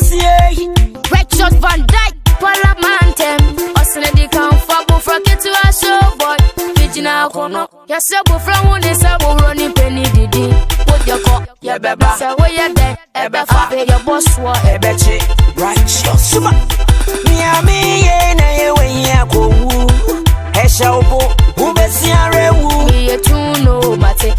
Richard Van Dyke, Parliamentem. Osine di kan fa bo fra ketu a show boy. Kijina kono. Ya se bo fra woni se bo roni penny didi. Put your cup, ya beba. Say where you there, ebe fa. Pay your boss wa, ebe che. Righteous. Suma. Miami ye na ye we ya ko wu. Esha obo, ubesi arewu. Me ye too no mate.